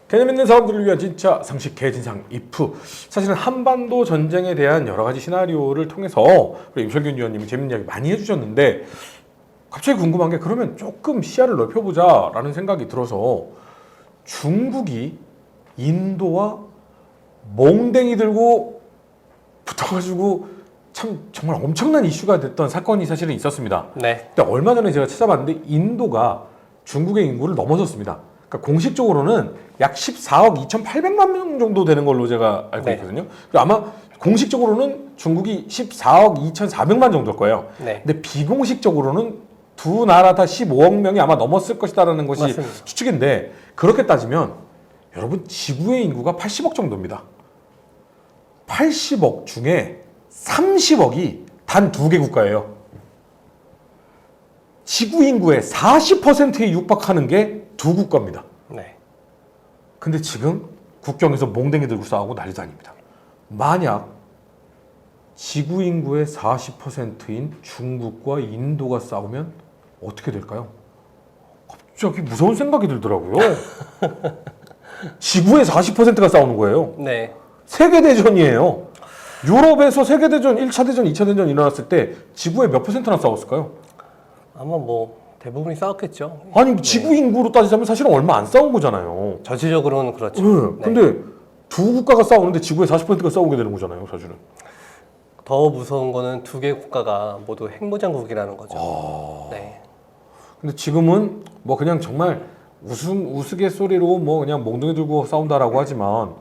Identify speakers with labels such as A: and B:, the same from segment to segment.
A: 개념 있는 사람들을 위한 진짜 상식 개진상 이프. 사실은 한반도 전쟁에 대한 여러 가지 시나리오를 통해서 우리 임철균 위원님이 재밌는 이야기 많이 해주셨는데 갑자기 궁금한 게 그러면 조금 시야를 넓혀보자라는 생각이 들어서 중국이 인도와 몽댕이 들고 붙어가지고 참 정말 엄청난 이슈가 됐던 사건이 사실은 있었습니다.
B: 네.
A: 근데 얼마 전에 제가 찾아봤는데 인도가 중국의 인구를 넘어섰습니다. 그러니까 공식적으로는 약 14억 2,800만 명 정도 되는 걸로 제가 알고
B: 네.
A: 있거든요. 그리고 아마 공식적으로는 중국이 14억 2,400만 정도일 거예요.
B: 네.
A: 근데 비공식적으로는 두 나라 다 15억 명이 아마 넘었을 것이다라는 것이
B: 맞습니다.
A: 추측인데 그렇게 따지면 여러분 지구의 인구가 80억 정도입니다. 80억 중에 30억이 단 두 개 국가예요. 지구 인구의 40%에 육박하는 게 두 국가입니다.
B: 네.
A: 근데 지금 국경에서 몽댕이 들고 싸우고 난리도 아닙니다. 만약 지구 인구의 40%인 중국과 인도가 싸우면 어떻게 될까요? 갑자기 무서운 생각이 들더라고요. 지구의 40%가 싸우는 거예요.
B: 네.
A: 세계대전이에요. 유럽에서 세계대전 1차 대전, 2차 대전 일어났을 때 지구의 몇 %나 싸웠을까요?
B: 아마 뭐 대부분이 싸웠겠죠.
A: 아니 지구 인구로 따지자면 사실은 얼마 안 싸운 거잖아요.
B: 전체적으로는 그렇죠.
A: 네. 근데 두 국가가 싸우는데 지구의 40%가 싸우게 되는 거잖아요, 사실은.
B: 더 무서운 거는 두 개 국가가 모두 핵무장국이라는 거죠. 네.
A: 근데 지금은 뭐 그냥 정말 우스갯소리로 뭐 그냥 몽둥이 들고 싸운다라고 하지만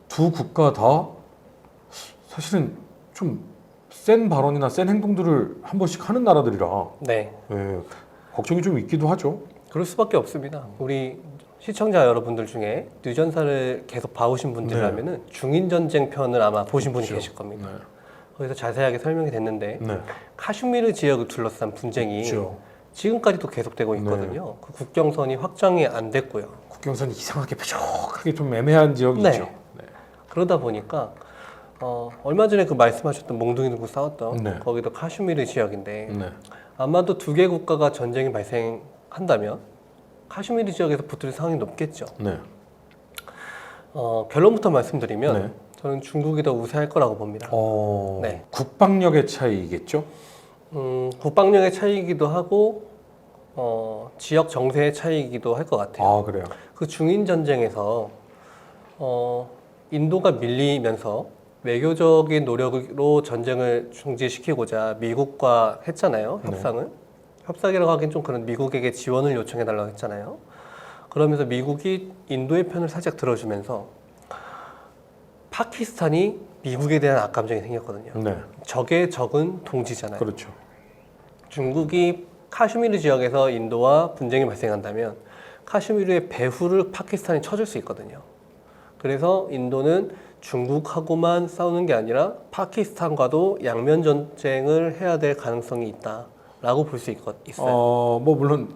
A: 두 국가 다 사실은 좀 센 발언이나 센 행동들을 한 번씩 하는 나라들이라
B: 네.
A: 예, 걱정이 좀 있기도 하죠.
B: 그럴 수밖에 없습니다. 우리 시청자 여러분들 중에 뉴전사를 계속 봐오신 분들이라면은 중인 전쟁 편을 아마 보신 분이 계실 겁니다.
A: 네.
B: 거기서 자세하게 설명이 됐는데
A: 네.
B: 카슈미르 지역을 둘러싼 분쟁이
A: 그렇죠.
B: 지금까지도 계속되고 있거든요. 그 국경선이 확정이 안 됐고요.
A: 국경선이 이상하게 뾰족하게 좀 애매한 지역이
B: 네.
A: 있죠. 네.
B: 그러다 보니까 얼마 전에 그 말씀하셨던 몽둥이 들고 싸웠던
A: 네.
B: 거기도 카슈미르 지역인데
A: 네.
B: 아마도 두 개 국가가 전쟁이 발생한다면 카슈미르 지역에서 붙을 상황이 높겠죠.
A: 네.
B: 결론부터 말씀드리면
A: 네.
B: 저는 중국이 더 우세할 거라고 봅니다. 네.
A: 국방력의 차이겠죠?
B: 국방력의 차이이기도 하고 지역 정세의 차이이기도 할 것 같아요.
A: 아 그래요.
B: 그 중인 전쟁에서 인도가 밀리면서 외교적인 노력으로 전쟁을 중지시키고자 미국과 했잖아요. 협상을. 협상이라고 하기엔 좀 그런 미국에게 지원을 요청해달라고 했잖아요. 그러면서 미국이 인도의 편을 살짝 들어주면서 파키스탄이 미국에 대한 악감정이 생겼거든요.
A: 네.
B: 적의 적은 동지잖아요.
A: 그렇죠.
B: 중국이 카슈미르 지역에서 인도와 분쟁이 발생한다면 카슈미르의 배후를 파키스탄이 쳐줄 수 있거든요. 그래서 인도는 중국하고만 싸우는 게 아니라 파키스탄과도 양면 전쟁을 해야 될 가능성이 있다라고 볼 수 있어요.
A: 뭐 물론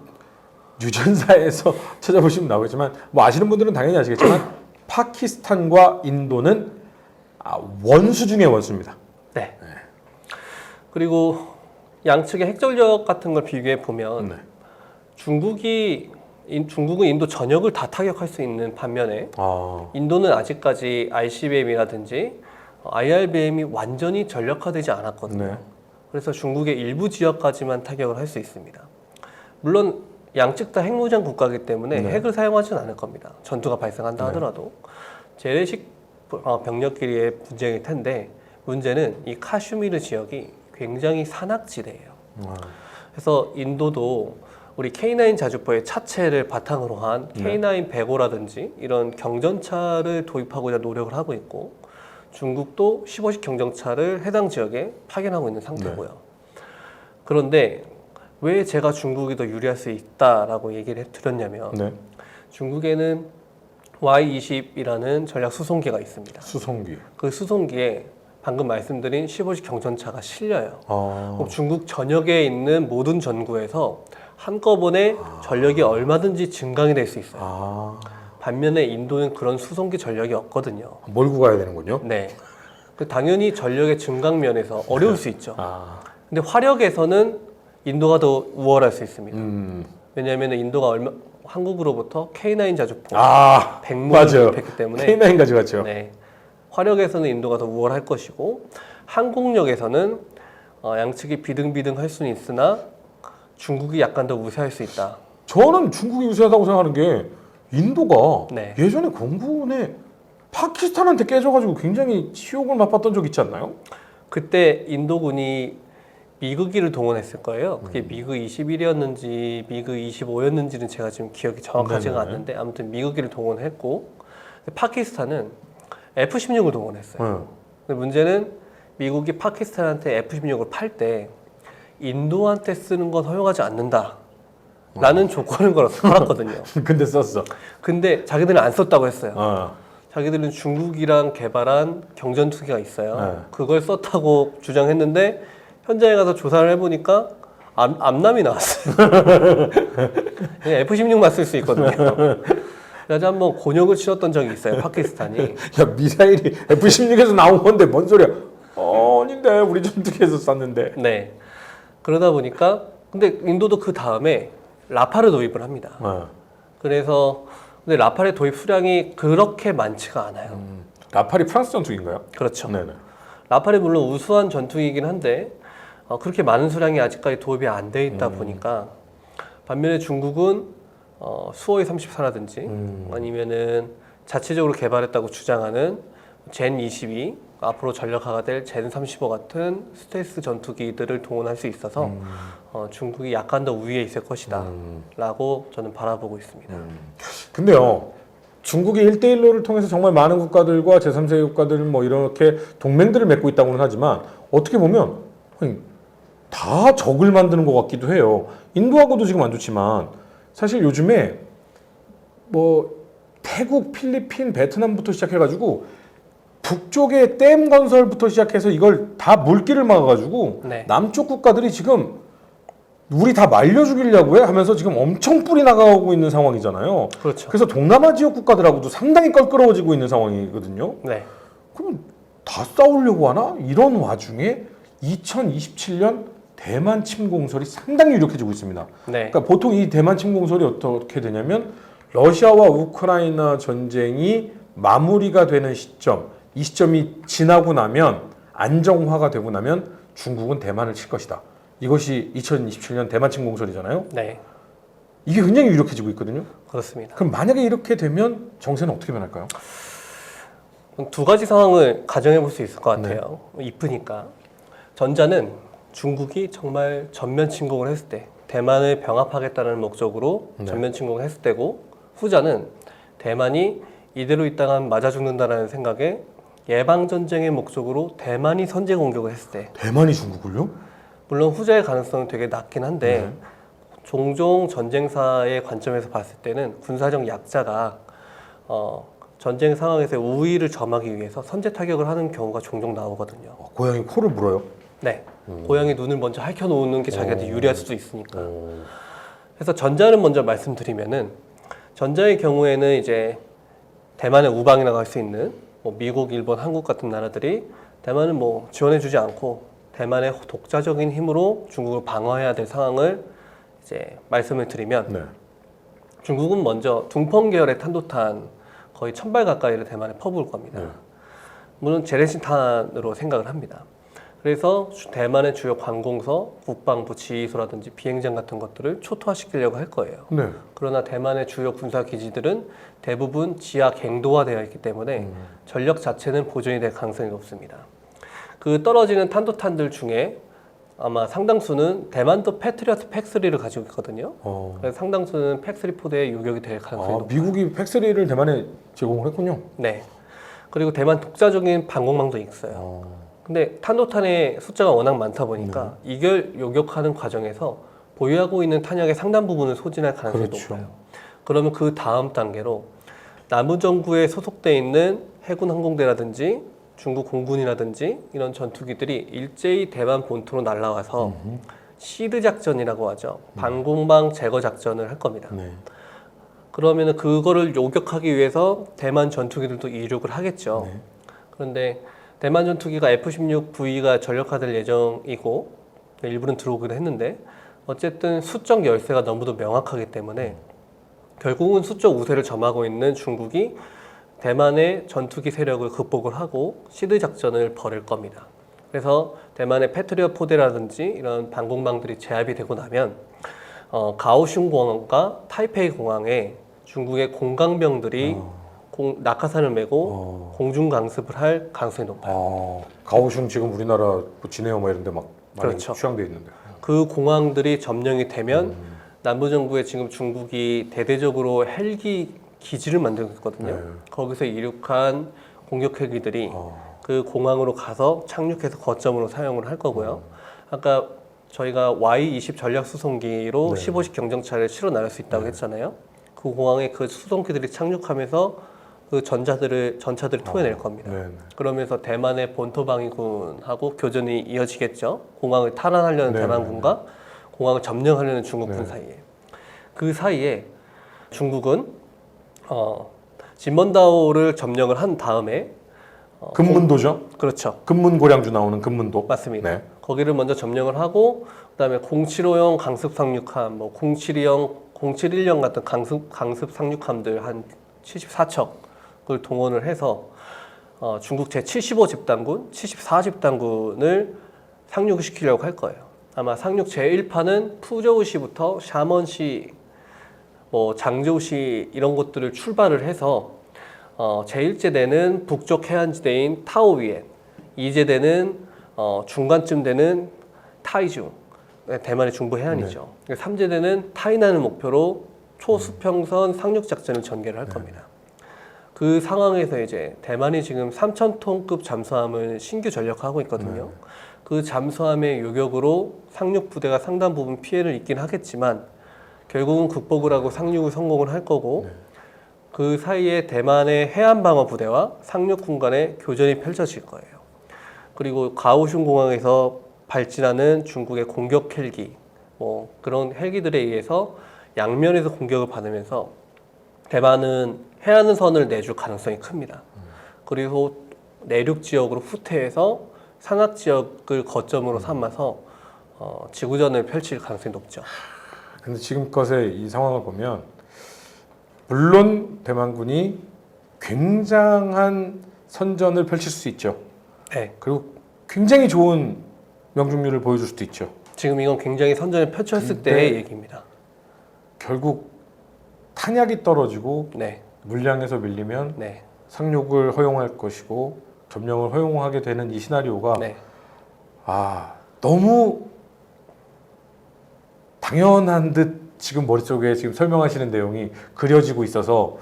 A: 유전사에서 찾아보시면 나오겠지만 뭐 아시는 분들은 당연히 아시겠지만 파키스탄과 인도는 원수 중의 원수입니다.
B: 네. 그리고 양측의 핵전력 같은 걸 비교해 보면
A: 네.
B: 중국은 인도 전역을 다 타격할 수 있는 반면에 인도는 아직까지 ICBM이라든지 IRBM이 완전히 전력화되지 않았거든요.
A: 네.
B: 그래서 중국의 일부 지역까지만 타격을 할 수 있습니다. 물론 양측 다 핵무장 국가이기 때문에
A: 네.
B: 핵을 사용하지는 않을 겁니다. 전투가 발생한다 하더라도 재래식 병력끼리의 분쟁일 텐데 문제는 이 카슈미르 지역이 굉장히 산악지대예요. 그래서 인도도 우리 K9 자주포의 차체를 바탕으로 한 K9 105라든지 이런 경전차를 도입하고자 노력을 하고 있고 중국도 15식 경전차를 해당 지역에 파견하고 있는 상태고요. 그런데 왜 제가 중국이 더 유리할 수 있다라고 얘기를 드렸냐면
A: 네.
B: 중국에는 Y-20이라는 전략 수송기가 있습니다.
A: 수송기.
B: 그 수송기에 방금 말씀드린 15식 경전차가 실려요.
A: 아.
B: 중국 전역에 있는 모든 전구에서 한꺼번에 전력이 얼마든지 증강이 될 수 있어요.
A: 아.
B: 반면에 인도는 그런 수송기 전력이 없거든요.
A: 몰고 가야 되는군요.
B: 네. 당연히 전력의 증강 면에서 어려울 수 있죠.
A: 아.
B: 근데 화력에서는 인도가 더 우월할 수 있습니다.
A: 음.
B: 왜냐하면 인도가 한국으로부터 K9 자주포
A: 아,
B: 100문을
A: 맞아요.
B: 도입했기 때문에
A: K9 가져갔죠.
B: 네, 화력에서는 인도가 더 우월할 것이고 항공력에서는 양측이 비등비등할 수는 있으나 중국이 약간 더 우세할 수 있다.
A: 저는 중국이 우세하다고 생각하는 게 인도가
B: 네.
A: 예전에 공군에 파키스탄한테 깨져가지고 굉장히 치욕을 맛봤던 적 있지 않나요?
B: 그때 인도군이 미그기를 동원했을 거예요. 그게 미그 21이었는지 미그 25였는지는 제가 지금 기억이 정확하지가
A: 네네.
B: 않는데 아무튼 미그기를 동원했고 파키스탄은 F-16을 동원했어요. 근데 문제는 미국이 파키스탄한테 F-16을 팔 때 인도한테 쓰는 건 허용하지 않는다 라는 조건을 걸어서 팔았거든요.
A: 근데 썼어.
B: 근데 자기들은 안 썼다고 했어요.
A: 어.
B: 자기들은 중국이랑 개발한 경전투기가 있어요.
A: 네.
B: 그걸 썼다고 주장했는데 현장에 가서 조사를 해보니까 암남이 나왔어요. 그냥 F-16만 쓸 수 있거든요. 그래서 한번 곤욕을 치렀던 적이 있어요. 파키스탄이.
A: 야, 미사일이 F-16에서 나온 건데 뭔 소리야? 아닌데 우리 전투기에서 쐈는데.
B: 네. 그러다 보니까 근데 인도도 그 다음에 라파를 도입을 합니다. 그래서 근데 라팔의 도입 수량이 그렇게 많지가 않아요.
A: 라팔이 프랑스 전투기인가요?
B: 그렇죠.
A: 네네.
B: 라팔이 물론 우수한 전투기이긴 한데 그렇게 많은 수량이 아직까지 도입이 안 돼 있다 보니까 반면에 중국은 수호이 34라든지 아니면은 자체적으로 개발했다고 주장하는 젠 22 앞으로 전력화가 될 젠 35 같은 스텔스 전투기들을 동원할 수 있어서 중국이 약간 더 우위에 있을 것이다 라고 저는 바라보고 있습니다.
A: 근데요, 중국이 1대1로를 통해서 정말 많은 국가들과 제3세계 국가들 뭐 이렇게 동맹들을 맺고 있다고는 하지만 어떻게 보면 아니, 다 적을 만드는 것 같기도 해요. 인도하고도 지금 안 좋지만 사실 요즘에 뭐 태국, 필리핀, 베트남부터 시작해가지고 북쪽의 댐 건설부터 시작해서 이걸 다 물길을 막아가지고
B: 네.
A: 남쪽 국가들이 지금 우리 다 말려 죽이려고 해 하면서 지금 엄청 뿌리 나가고 있는 상황이잖아요.
B: 그렇죠.
A: 그래서 동남아 지역 국가들하고도 상당히 껄끄러워지고 있는 상황이거든요.
B: 네.
A: 그럼 다 싸우려고 하나? 이런 와중에 2027년 대만 침공설이 상당히 유력해지고 있습니다.
B: 네.
A: 그러니까 보통 이 대만 침공설이 어떻게 되냐면 러시아와 우크라이나 전쟁이 마무리가 되는 시점, 이 시점이 지나고 나면 안정화가 되고 나면 중국은 대만을 칠 것이다. 이것이 2027년 대만 침공설이잖아요.
B: 네.
A: 이게 굉장히 유력해지고 있거든요.
B: 그렇습니다.
A: 그럼 만약에 이렇게 되면 정세는 어떻게 변할까요?
B: 두 가지 상황을 가정해 볼 수 있을 것 같아요. 이쁘니까. 전자는 중국이 정말 전면 침공을 했을 때 대만을 병합하겠다는 목적으로 전면 침공을 했을 때고 후자는 대만이 이대로 있다간 맞아 죽는다는 생각에 예방전쟁의 목적으로 대만이 선제 공격을 했을 때
A: 대만이 중국을요?
B: 물론 후자의 가능성은 되게 낮긴 한데 종종 전쟁사의 관점에서 봤을 때는 군사적 약자가 전쟁 상황에서 우위를 점하기 위해서 선제 타격을 하는 경우가 종종 나오거든요.
A: 고양이 코를 물어요?
B: 네. 고양이 눈을 먼저 핥혀놓는 게 자기한테 유리할 수도 있으니까. 그래서 전자를 먼저 말씀드리면은 전자의 경우에는 이제 대만의 우방이라고 할 수 있는 뭐 미국, 일본, 한국 같은 나라들이 대만을 뭐 지원해주지 않고 대만의 독자적인 힘으로 중국을 방어해야 될 상황을 이제 말씀을 드리면
A: 네.
B: 중국은 먼저 둥펑 계열의 탄도탄 거의 1000발 가까이를 대만에 퍼부을 겁니다. 물론 재래식탄으로 생각을 합니다. 그래서 대만의 주요 관공서, 국방부 지휘소라든지 비행장 같은 것들을 초토화시키려고 할 거예요.
A: 네.
B: 그러나 대만의 주요 군사 기지들은 대부분 지하 갱도화되어 있기 때문에 전력 자체는 보존이 될 가능성이 높습니다. 그 떨어지는 탄도탄들 중에 아마 상당수는 대만도 패트리어트 팩3를 가지고 있거든요. 그래서 상당수는 팩3포대에 유격이 될 가능성이 높아요.
A: 미국이 팩3를 대만에 제공을 했군요.
B: 네. 그리고 대만 독자적인 방공망도 있어요. 근데 탄도탄의 숫자가 워낙 많다 보니까 이걸 요격하는 과정에서 보유하고 있는 탄약의 상당 부분을 소진할 가능성이 높아요. 그러면 그 다음 단계로 남우정부에 소속돼 있는 해군 항공대라든지 중국 공군이라든지 이런 전투기들이 일제히 대만 본토로 날아와서 시드 작전이라고 하죠. 방공망 제거 작전을 할 겁니다. 그러면 그거를 요격하기 위해서 대만 전투기들도 이륙을 하겠죠. 그런데 대만 전투기가 F-16V가 전력화될 예정이고 일부는 들어오기도 했는데 어쨌든 수적 열세가 너무도 명확하기 때문에 결국은 수적 우세를 점하고 있는 중국이 대만의 전투기 세력을 극복을 하고 시드 작전을 벌일 겁니다. 그래서 대만의 패트리엇 포대라든지 이런 방공망들이 제압이 되고 나면 가오슝 공항과 타이페이 공항에 중국의 공강병들이 낙하산을 메고 공중 강습을 할 가능성이 높아요.
A: 가오슝 지금 우리나라 뭐 진해어 뭐 이런 데 막 많이
B: 그렇죠.
A: 휴양돼 있는데.
B: 그 공항들이 점령이 되면 남부 정부에 지금 중국이 대대적으로 헬기 기지를 만들고 있거든요.
A: 네.
B: 거기서 이륙한 공격 헬기들이 그 공항으로 가서 착륙해서 거점으로 사용을 할 거고요. 아까 저희가 Y-20 전략 수송기로
A: 네.
B: 15식 경정차를 실어 나를 수 있다고 했잖아요. 그 공항에 그 수송기들이 착륙하면서 그 전차들을 토해낼 겁니다.
A: 네.
B: 그러면서 대만의 본토방위군하고 교전이 이어지겠죠. 공항을 탈환하려는
A: 네.
B: 대만군과 공항을 점령하려는 중국군
A: 네.
B: 사이에. 그 사이에 중국은 진먼다오를 점령을 한 다음에
A: 금문도죠?
B: 그렇죠.
A: 금문고량주 나오는 금문도.
B: 맞습니다.
A: 네.
B: 거기를 먼저 점령을 하고 그다음에 075형 강습 상륙함, 뭐 071형 같은 강습 상륙함들 한 74척을 동원을 해서 중국 제75 집단군, 74 집단군을 상륙을 시키려고 할 거예요. 아마 상륙 제1파는 푸저우시부터 샤먼시, 뭐 장저우시 이런 곳들을 출발을 해서 제1제대는 북쪽 해안지대인 타오위엔, 2제대는 중간쯤 되는 타이중, 대만의 중부 해안이죠. 3제대는 타이난을 목표로 초수평선 상륙 작전을 전개를 할 겁니다. 그 상황에서 이제 대만이 지금 3,000톤급 잠수함을 신규 전력하고 있거든요. 그 잠수함의 요격으로 상륙 부대가 상당 부분 피해를 입긴 하겠지만 결국은 극복을 하고 상륙을 성공을 할 거고 그 사이에 대만의 해안방어 부대와 상륙군 간의 교전이 펼쳐질 거예요. 그리고 가오슝 공항에서 발진하는 중국의 공격 헬기, 뭐 그런 헬기들에 의해서 양면에서 공격을 받으면서 대만은 해안선을 내줄 가능성이 큽니다. 그리고 내륙 지역으로 후퇴해서 산악 지역을 거점으로 삼아서 지구전을 펼칠 가능성이 높죠.
A: 근데 지금껏의 이 상황을 보면 물론 대만군이 굉장한 선전을 펼칠 수 있죠.
B: 네.
A: 그리고 굉장히 좋은 명중률을 보여줄 수도 있죠.
B: 지금 이건 굉장히 선전을 펼쳤을 때의 얘기입니다.
A: 결국 탄약이 떨어지고
B: 네.
A: 물량에서 밀리면
B: 네.
A: 상륙을 허용할 것이고 점령을 허용하게 되는 이 시나리오가
B: 네.
A: 너무 당연한 듯 지금 머릿속에 지금 설명하시는 내용이 그려지고 있어서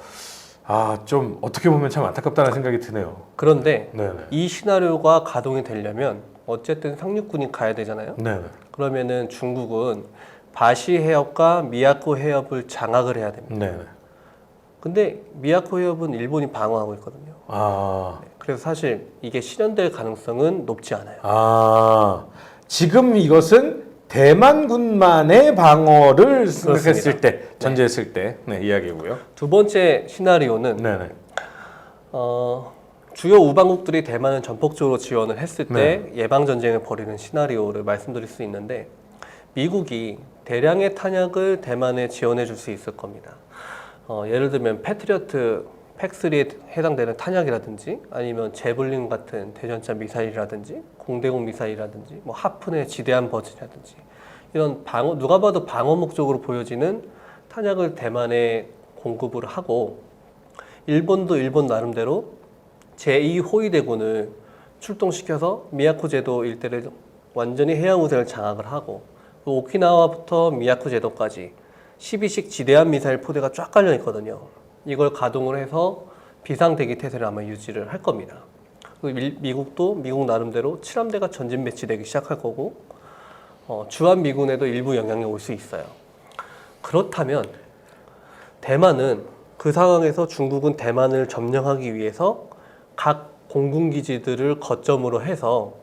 A: 좀 어떻게 보면 참 안타깝다는 생각이 드네요.
B: 그런데
A: 네네.
B: 이 시나리오가 가동이 되려면 어쨌든 상륙군이 가야 되잖아요.
A: 네네.
B: 그러면은 중국은 바시 해협과 미야코 해협을 장악을 해야 됩니다.
A: 네네.
B: 근데 미야코 해협은 일본이 방어하고 있거든요. 그래서 사실 이게 실현될 가능성은 높지 않아요.
A: 지금 이것은 대만군만의 방어를 생각했을 때, 전제했을 때 이야기고요.
B: 두 번째 시나리오는
A: 네네.
B: 주요 우방국들이 대만을 전폭적으로 지원을 했을 때 예방 전쟁을 벌이는 시나리오를 말씀드릴 수 있는데 미국이 대량의 탄약을 대만에 지원해 줄 수 있을 겁니다. 예를 들면 패트리어트 팩3에 해당되는 탄약이라든지 아니면 제블린 같은 대전차 미사일이라든지 공대공 미사일이라든지 뭐 하푼의 지대한 버전이라든지 이런 누가 봐도 방어 목적으로 보여지는 탄약을 대만에 공급을 하고 일본도 일본 나름대로 제2호위대군을 출동시켜서 미야코 제도 일대를 완전히 해양 우세를 장악을 하고 오키나와부터 미야코 제도까지 12식 지대한 미사일 포대가 쫙 깔려 있거든요. 이걸 가동을 해서 비상대기 태세를 아마 유지를 할 겁니다. 미국도 미국 나름대로 7함대가 전진 배치되기 시작할 거고 주한미군에도 일부 영향이 올 수 있어요. 그렇다면 대만은 그 상황에서 중국은 대만을 점령하기 위해서 각 공군기지들을 거점으로 해서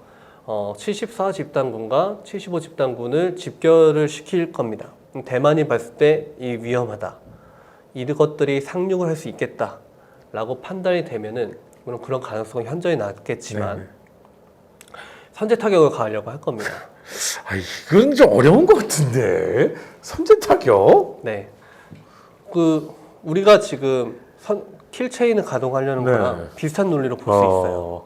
B: 74 집단군과 75 집단군을 집결을 시킬 겁니다. 대만이 봤을 때 이 위험하다. 이것들이 상륙을 할 수 있겠다라고 판단이 되면은 물론 그런 가능성은 현저히 낮겠지만 선제 타격을 가하려고 할 겁니다.
A: 이건 좀 어려운 것 같은데 선제 타격?
B: 네. 우리가 지금 킬체인을 가동하려는
A: 네.
B: 거랑 비슷한 논리로 볼 수 있어요.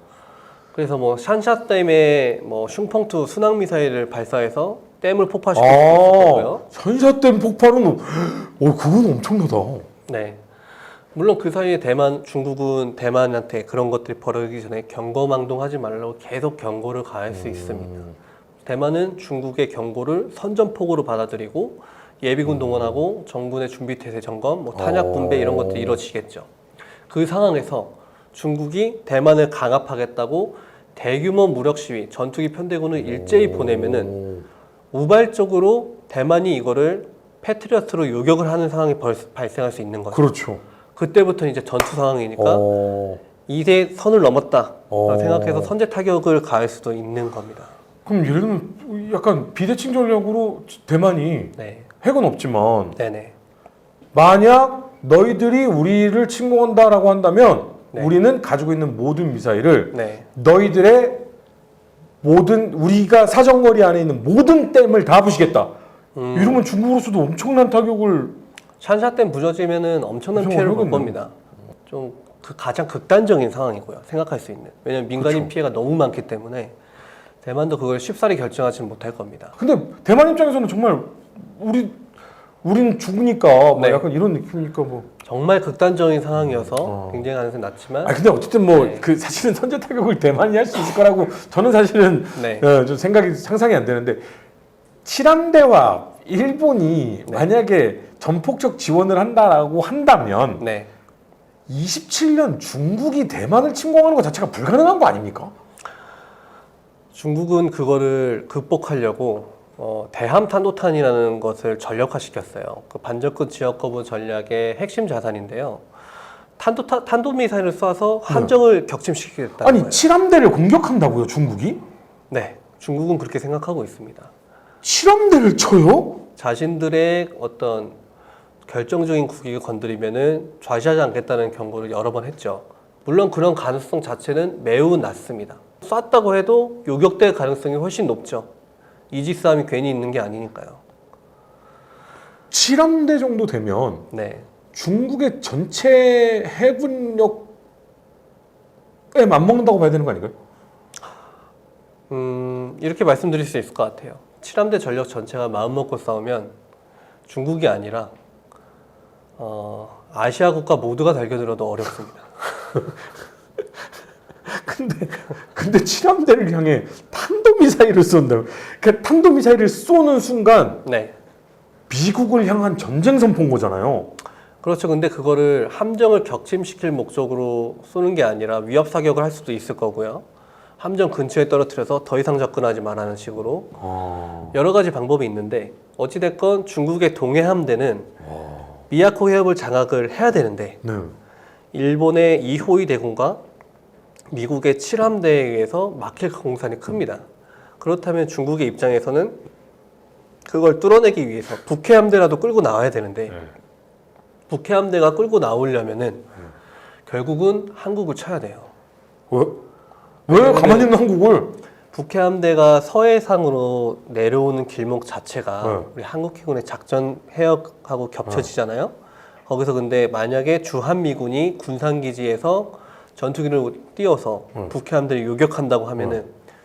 B: 그래서 뭐 샨샤댐에 뭐 슝펑투 순항 미사일을 발사해서 댐을 폭파시킬 수 있을 거고요.
A: 현사댐 폭발은 그건 엄청나다.
B: 네. 물론 그 사이에 중국은 대만한테 그런 것들이 벌어지기 전에 경고망동하지 말라고 계속 경고를 가할 수 있습니다. 대만은 중국의 경고를 선전포고로 받아들이고 예비군 동원하고 정군의 준비태세 점검, 뭐 탄약 분배 이런 것들이 이루어지겠죠. 그 상황에서 중국이 대만을 강압하겠다고 대규모 무력 시위, 전투기 편대군을 일제히 보내면은 우발적으로 대만이 이거를 패트리어트로 요격을 하는 상황이 발생할 수 있는 거죠.
A: 그렇죠.
B: 그때부터 이제 전투 상황이니까 이제 선을 넘었다 생각해서 선제 타격을 가할 수도 있는 겁니다.
A: 그럼 예를 들면 약간 비대칭 전략으로 대만이
B: 네,
A: 핵은 없지만
B: 네네.
A: 만약 너희들이 우리를 침공한다라고 한다면
B: 네.
A: 우리는 가지고 있는 모든 미사일을
B: 네,
A: 너희들의 모든 우리가 사정거리 안에 있는 모든 댐을 다 부시겠다. 이러면 중국으로서도 엄청난 타격을
B: 샨샤댐 부서지면은 엄청난 피해를 볼
A: 하겠네요.
B: 겁니다. 좀 그 가장 극단적인 상황이고요. 생각할 수 있는. 왜냐하면 민간인
A: 그렇죠.
B: 피해가 너무 많기 때문에 대만도 그걸 쉽사리 결정하지는 못할 겁니다.
A: 근데 대만 입장에서는 정말 우린 죽으니까 뭐
B: 네.
A: 약간 이런 느낌이니까 뭐.
B: 정말 극단적인 상황이어서 굉장히 가능성이 낮지만
A: 근데 어쨌든 뭐
B: 네.
A: 그 사실은 선제 타격을 대만이 할 수 있을 거라고 저는 사실은
B: 네.
A: 좀 상상이 안 되는데 칠함대와 일본이
B: 네.
A: 만약에 전폭적 지원을 한다라고 한다면
B: 네.
A: 27년 중국이 대만을 침공하는 것 자체가 불가능한 거 아닙니까?
B: 중국은 그거를 극복하려고 대함 탄도탄이라는 것을 전력화시켰어요. 그 반접근 지역 거부 전략의 핵심 자산인데요. 탄도 미사일을 쏴서 함정을 격침시키겠다는
A: 아니
B: 거예요.
A: 칠함대를 공격한다고요, 중국이?
B: 네, 중국은 그렇게 생각하고 있습니다.
A: 칠함대를 쳐요?
B: 자신들의 어떤 결정적인 국익을 건드리면은 좌시하지 않겠다는 경고를 여러 번 했죠. 물론 그런 가능성 자체는 매우 낮습니다. 쐈다고 해도 요격될 가능성이 훨씬 높죠. 이지 싸움이 괜히 있는 게 아니니까요.
A: 칠함대 정도 되면
B: 네,
A: 중국의 전체 해군력에 맞먹는다고 봐야 되는 거 아닌가요?
B: 이렇게 말씀드릴 수 있을 것 같아요. 칠함대 전력 전체가 마음먹고 싸우면 중국이 아니라 아시아 국가 모두가 달겨들어도 어렵습니다.
A: 근데 칠함대를 향해 탄도미사일을 쏜다. 그러니까 탄도미사일을 쏘는 순간
B: 네,
A: 미국을 향한 전쟁 선포인 거잖아요.
B: 그렇죠. 근데 그거를 함정을 격침시킬 목적으로 쏘는 게 아니라 위협 사격을 할 수도 있을 거고요. 함정 근처에 떨어뜨려서 더 이상 접근하지 말라는 식으로 여러 가지 방법이 있는데 어찌됐건 중국의 동해 함대는 미야코 해협을 장악을 해야 되는데
A: 네.
B: 일본의 이호이 대군과 미국의 7함대에 의해서 막힐 공산이 큽니다. 그렇다면 중국의 입장에서는 그걸 뚫어내기 위해서 북해함대라도 끌고 나와야 되는데 북해함대가 끌고 나오려면은 결국은 한국을 쳐야 돼요.
A: 왜 가만히 있는 한국을?
B: 북해함대가 서해상으로 내려오는 길목 자체가
A: 네.
B: 우리 한국해군의 작전 해역하고 겹쳐지잖아요. 거기서 근데 만약에 주한미군이 군산기지에서 전투기를 띄워서 북해함대를 요격한다고 하면은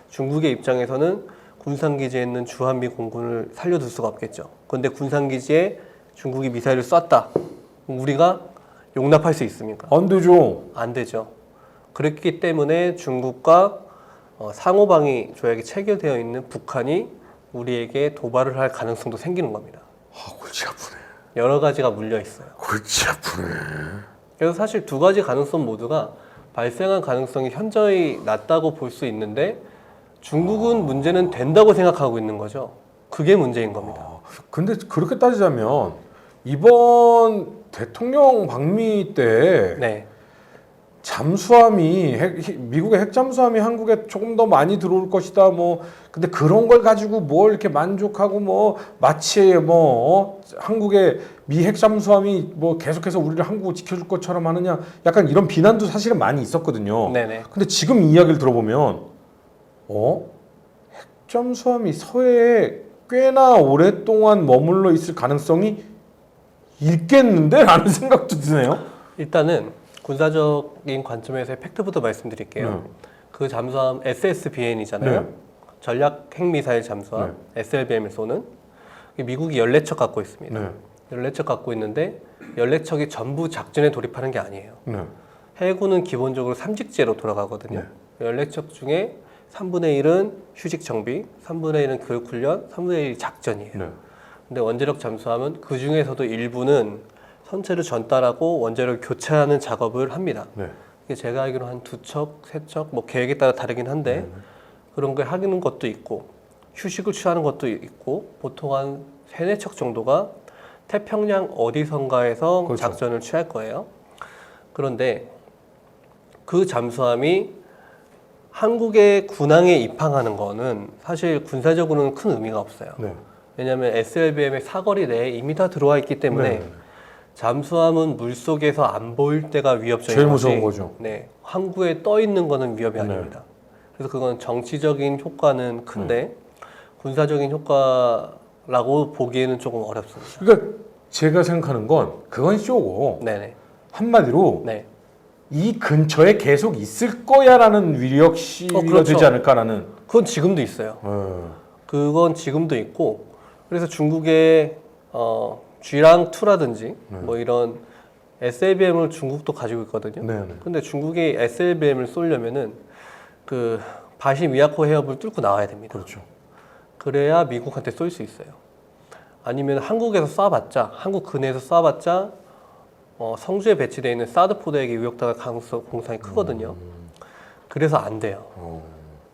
B: 중국의 입장에서는 군산기지에 있는 주한미 공군을 살려둘 수가 없겠죠. 그런데 군산기지에 중국이 미사일을 쐈다. 우리가 용납할 수 있습니까?
A: 안 되죠.
B: 안 되죠. 그렇기 때문에 중국과 상호방위 조약이 체결되어 있는 북한이 우리에게 도발을 할 가능성도 생기는 겁니다.
A: 골치 아프네.
B: 여러 가지가 물려 있어요.
A: 골치 아프네.
B: 그래서 사실 두 가지 가능성 모두가 발생한 가능성이 현저히 낮다고 볼 수 있는데 중국은 문제는 된다고 생각하고 있는 거죠. 그게 문제인 겁니다.
A: 근데 그렇게 따지자면 이번 대통령 방미 때
B: 네.
A: 잠수함이 미국의 핵 잠수함이 한국에 조금 더 많이 들어올 것이다. 뭐 근데 그런 걸 가지고 뭘 이렇게 만족하고 뭐 마치 한국의 미 핵 잠수함이 뭐 계속해서 우리를 한국을 지켜줄 것처럼 하느냐. 약간 이런 비난도 사실은 많이 있었거든요.
B: 네네.
A: 근데 지금 이 이야기를 들어보면 핵 잠수함이 서해에 꽤나 오랫동안 머물러 있을 가능성이 있겠는데? 라는 생각도 드네요.
B: 일단은 군사적인 관점에서의 팩트부터 말씀드릴게요. 그 잠수함 SSBN이잖아요.
A: 네.
B: 전략 핵미사일 잠수함 SLBM을 쏘는 미국이 14척 갖고 있습니다.
A: 네.
B: 14척 갖고 있는데 14척이 전부 작전에 돌입하는 게 아니에요.
A: 네.
B: 해군은 기본적으로 삼직제로 돌아가거든요. 14척 중에 3분의 1은 휴직 정비, 3분의 1은 교육 훈련, 3분의 1이 작전이에요.
A: 네.
B: 근데 원자력 잠수함은 그 중에서도 일부는 선체를 전달하고 원자력을 교체하는 작업을 합니다.
A: 네.
B: 이게 제가 알기로 한 2척, 3척, 뭐 계획에 따라 다르긴 한데 그런 걸 하는 것도 있고 휴식을 취하는 것도 있고 보통 한 3, 4척 정도가 태평양 어디선가에서
A: 그렇죠.
B: 작전을 취할 거예요. 그런데 그 잠수함이 한국의 군항에 입항하는 거는 사실 군사적으로는 큰 의미가 없어요.
A: 네.
B: 왜냐하면 SLBM의 사거리 내에 이미 다 들어와 있기 때문에
A: 네.
B: 잠수함은 물속에서 안 보일 때가 위협적인
A: 제일
B: 거지.
A: 무서운 거죠.
B: 네, 항구에 떠 있는 거는 위협이
A: 네.
B: 아닙니다. 그래서 그건 정치적인 효과는 큰데 군사적인 효과라고 보기에는 조금 어렵습니다.
A: 그러니까 제가 생각하는 건 그건 쇼고
B: 네네.
A: 한마디로
B: 네.
A: 이 근처에 계속 있을 거야라는 위력 시위가
B: 그렇죠.
A: 되지 않을까라는.
B: 그건 지금도 있어요. 그건 지금도 있고 그래서 중국의 G랑2라든지 뭐 이런 SLBM을 중국도 가지고 있거든요.
A: 네.
B: 근데 중국이 SLBM을 쏘려면은 그 바시 미야코 해협을 뚫고 나와야 됩니다.
A: 그렇죠.
B: 그래야 미국한테 쏠 수 있어요. 아니면 한국에서 쏴봤자 한국 근해에서 쏴봤자 성주에 배치되어 있는 사드 포대에게 위협당할 가능성 공상이 크거든요. 그래서 안 돼요.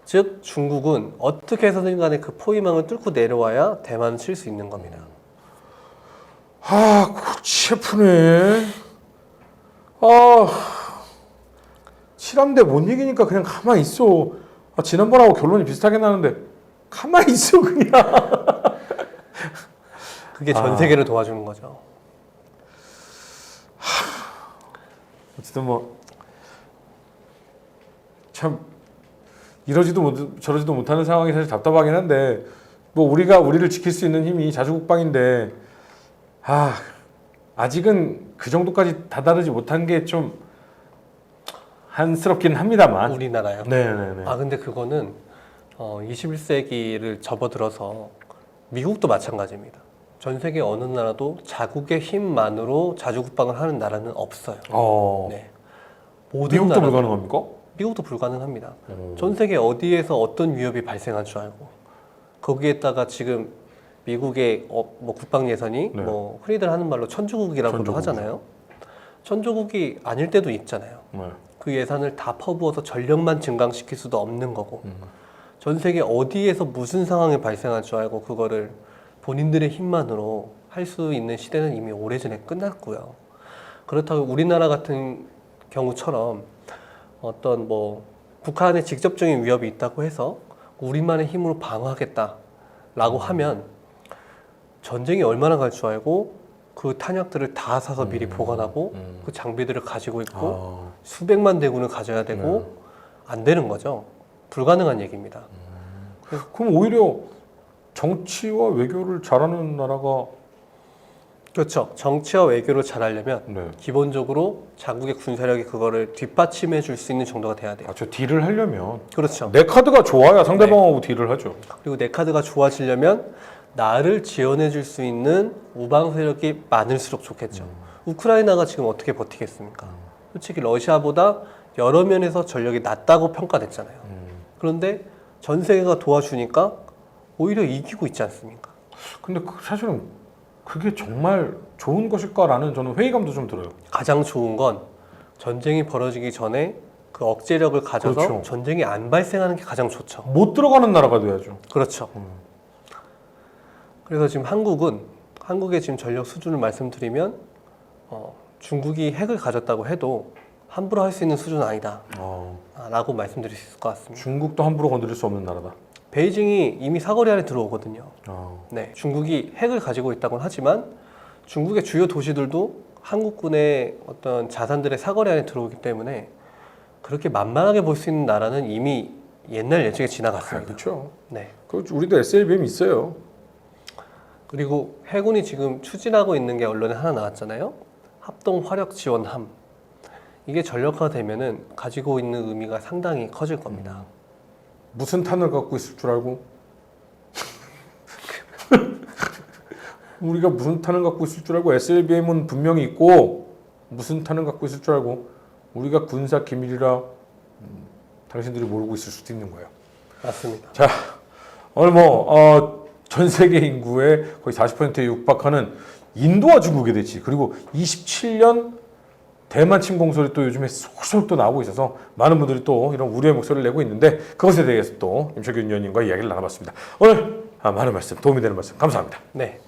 B: 즉 중국은 어떻게 해서든 간에 그 포위망을 뚫고 내려와야 대만을 칠 수 있는 겁니다.
A: 아, 골치 아프네. 아, 칠함대 못 이기니까 그냥 가만히 있어. 아, 지난번하고 결론이 비슷하게 나는데 가만히 있어 그냥.
B: 그게 전 세계를 도와주는 거죠.
A: 어쨌든 뭐 참 이러지도 못 저러지도 못하는 상황이 사실 답답하긴 한데 뭐 우리가 우리를 지킬 수 있는 힘이 자주국방인데 아직은 그 정도까지 다다르지 못한 게 좀 한스럽긴 합니다만.
B: 우리나라요.
A: 네네네.
B: 근데 그거는 21세기를 접어들어서 미국도 마찬가지입니다. 전 세계 어느 나라도 자국의 힘만으로 자주국방을 하는 나라는 없어요. 네. 모든
A: 미국도
B: 나라도-
A: 불가능합니까?
B: 미국도 불가능합니다. 전 세계 어디에서 어떤 위협이 발생한 줄 알고 거기에다가 지금 미국의 뭐 국방 예산이
A: 네.
B: 뭐 흔히들 하는 말로 천조국이라고도
A: 천조국.
B: 하잖아요. 천조국이 아닐 때도 있잖아요.
A: 네.
B: 그 예산을 다 퍼부어서 전력만 증강시킬 수도 없는 거고 전 세계 어디에서 무슨 상황이 발생할 줄 알고 그거를 본인들의 힘만으로 할 수 있는 시대는 이미 오래전에 끝났고요. 그렇다고 우리나라 같은 경우처럼 어떤 뭐 북한에 직접적인 위협이 있다고 해서 우리만의 힘으로 방어하겠다라고 하면 전쟁이 얼마나 갈 줄 알고 그 탄약들을 다 사서 미리 보관하고 그 장비들을 가지고 있고 수백만 대군을 가져야 되고 안 되는 거죠. 불가능한 얘기입니다.
A: 그럼 오히려 정치와 외교를 잘하는 나라가
B: 그렇죠. 정치와 외교를 잘하려면
A: 네.
B: 기본적으로 자국의 군사력이 그거를 뒷받침해 줄 수 있는 정도가 돼야 돼요.
A: 저 딜을 하려면
B: 그렇죠.
A: 내 카드가 좋아야 상대방하고 딜을 하죠.
B: 그리고 내 카드가 좋아지려면 나를 지원해 줄 수 있는 우방 세력이 많을수록 좋겠죠. 우크라이나가 지금 어떻게 버티겠습니까? 솔직히 러시아보다 여러 면에서 전력이 낮다고 평가됐잖아요. 그런데 전 세계가 도와주니까 오히려 이기고 있지 않습니까?
A: 근데 사실은 그게 정말 좋은 것일까라는 저는 회의감도 좀 들어요.
B: 가장 좋은 건 전쟁이 벌어지기 전에 그 억제력을 가져서
A: 그렇죠.
B: 전쟁이 안 발생하는 게 가장 좋죠.
A: 못 들어가는 나라가 돼야죠.
B: 그렇죠. 그래서 지금 한국의 지금 전력 수준을 말씀드리면 중국이 핵을 가졌다고 해도 함부로 할 수 있는 수준은 아니다 라고 말씀드릴 수 있을 것 같습니다.
A: 중국도 함부로 건드릴 수 없는 나라다.
B: 베이징이 이미 사거리 안에 들어오거든요.
A: 아,
B: 네, 중국이 핵을 가지고 있다고는 하지만 중국의 주요 도시들도 한국군의 어떤 자산들의 사거리 안에 들어오기 때문에 그렇게 만만하게 볼 수 있는 나라는 이미 옛날 예측에 지나갔습니다.
A: 그렇죠.
B: 네,
A: 우리도 SLBM 있어요.
B: 그리고 해군이 지금 추진하고 있는 게 언론에 하나 나왔잖아요. 합동 화력 지원함. 이게 전력화되면은 가지고 있는 의미가 상당히 커질 겁니다.
A: 무슨 탄을 갖고 있을 줄 알고? 우리가 무슨 탄을 갖고 있을 줄 알고? SLBM은 분명히 있고 무슨 탄을 갖고 있을 줄 알고? 우리가 군사 기밀이라 당신들이 모르고 있을 수도 있는 거예요.
B: 맞습니다.
A: 자, 오늘 전 세계 인구의 거의 40%에 육박하는 인도와 중국의 대치, 그리고 27년 대만 침공설이 또 요즘에 쏙쏙 또 나오고 있어서 많은 분들이 또 이런 우려의 목소리를 내고 있는데, 그것에 대해서 또 임철균 위원님과 이야기를 나눠봤습니다. 오늘 많은 말씀, 도움이 되는 말씀 감사합니다.
B: 네.